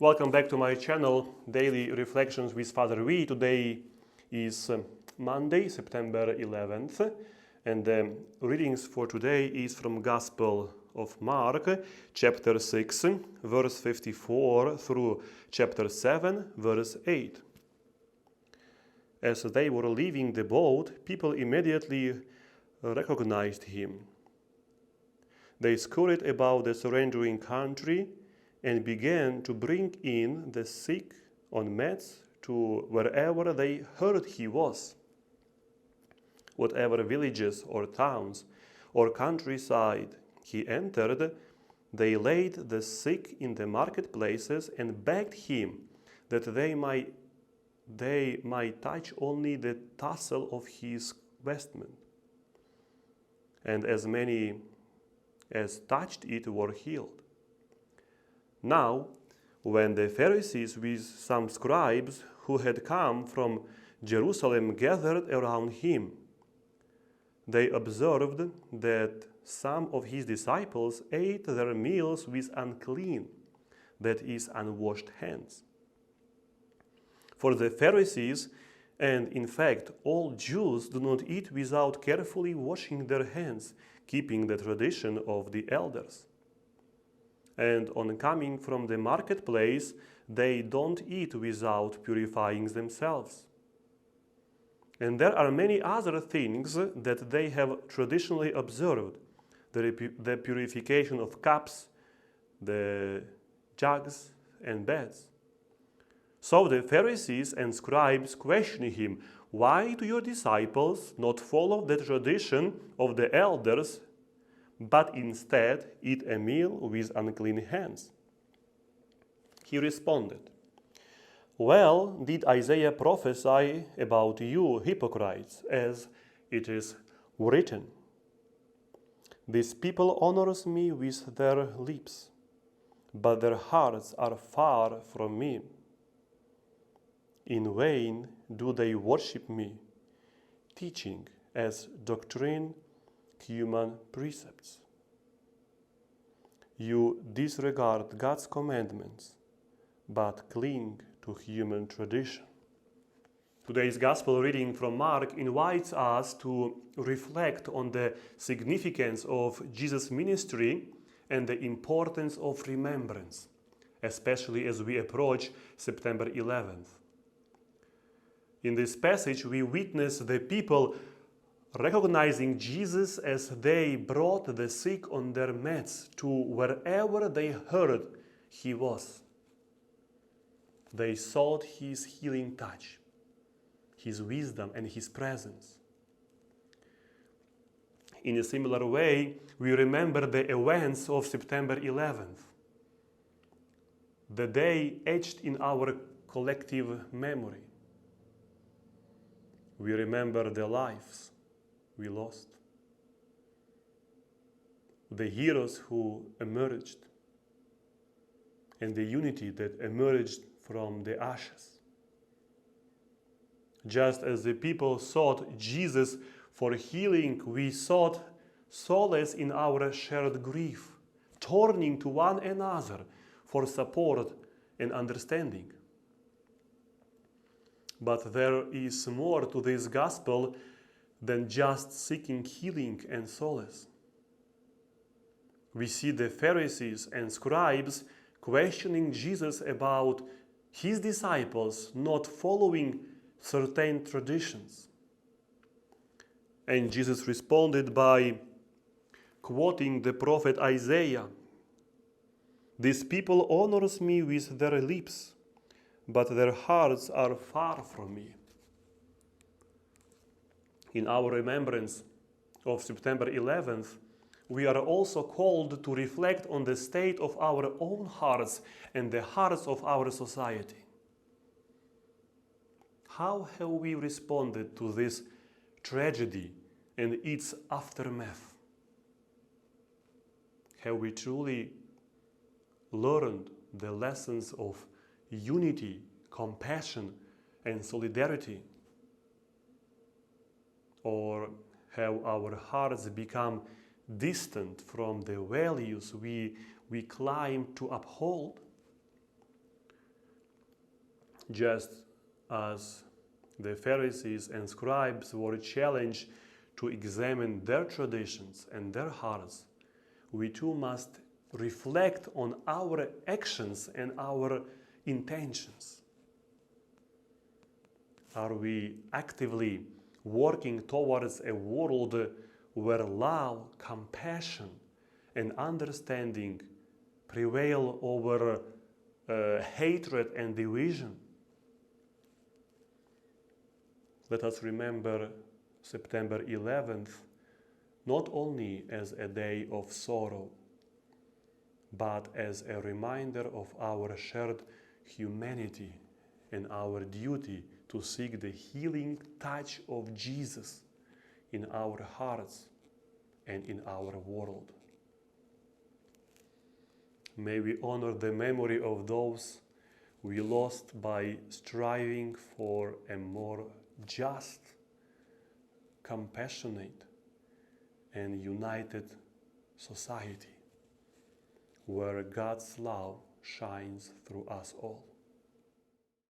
Welcome back to my channel, Daily Reflections with Father V. Today is Monday, September 11th, and the readings for today is from Gospel of Mark, chapter 6, verse 54 through chapter 7, verse 8. As they were leaving the boat, people immediately recognized him. They scurried about the surrounding country and began to bring in the sick on mats to wherever they heard he was. Whatever villages or towns or countryside he entered, they laid the sick in the marketplaces and begged him that they might touch only the tassel of his vestment. And as many as touched it were healed. Now, when the Pharisees with some scribes who had come from Jerusalem gathered around him, they observed that some of his disciples ate their meals with unclean, that is, unwashed hands. For the Pharisees, and in fact all Jews, do not eat without carefully washing their hands, keeping the tradition of the elders. And on coming from the marketplace, they don't eat without purifying themselves. And there are many other things that they have traditionally observed: the purification of cups, the jugs and beds. So the Pharisees and scribes questioned him, "Why do your disciples not follow the tradition of the elders, but instead eat a meal with unclean hands?" He responded, "Well, did Isaiah prophesy about you hypocrites, as it is written, 'These people honors me with their lips, but their hearts are far from me. In vain do they worship me, teaching as doctrine human precepts. You disregard God's commandments, but cling to human tradition." Today's Gospel reading from Mark invites us to reflect on the significance of Jesus' ministry and the importance of remembrance, especially as we approach September 11th. In this passage, we witness the people recognizing Jesus as they brought the sick on their mats to wherever they heard he was. They sought his healing touch, his wisdom and his presence. In a similar way, we remember the events of September 11th, the day etched in our collective memory. We remember the lives we lost, the heroes who emerged, and the unity that emerged from the ashes. Just as the people sought Jesus for healing, we sought solace in our shared grief, turning to one another for support and understanding. But there is more to this gospel than just seeking healing and solace. We see the Pharisees and scribes questioning Jesus about his disciples not following certain traditions. And Jesus responded by quoting the prophet Isaiah, "These people honors me with their lips, but their hearts are far from me." In our remembrance of September 11th, we are also called to reflect on the state of our own hearts and the hearts of our society. How have we responded to this tragedy and its aftermath? Have we truly learned the lessons of unity, compassion, and solidarity? Or have our hearts become distant from the values we claim to uphold? Just as the Pharisees and scribes were challenged to examine their traditions and their hearts, we too must reflect on our actions and our intentions. Are we actively working towards a world where love, compassion, and understanding prevail over hatred and division? Let us remember September 11th not only as a day of sorrow, but as a reminder of our shared humanity and our duty to seek the healing touch of Jesus in our hearts and in our world. May we honor the memory of those we lost by striving for a more just, compassionate, and united society, where God's love shines through us all.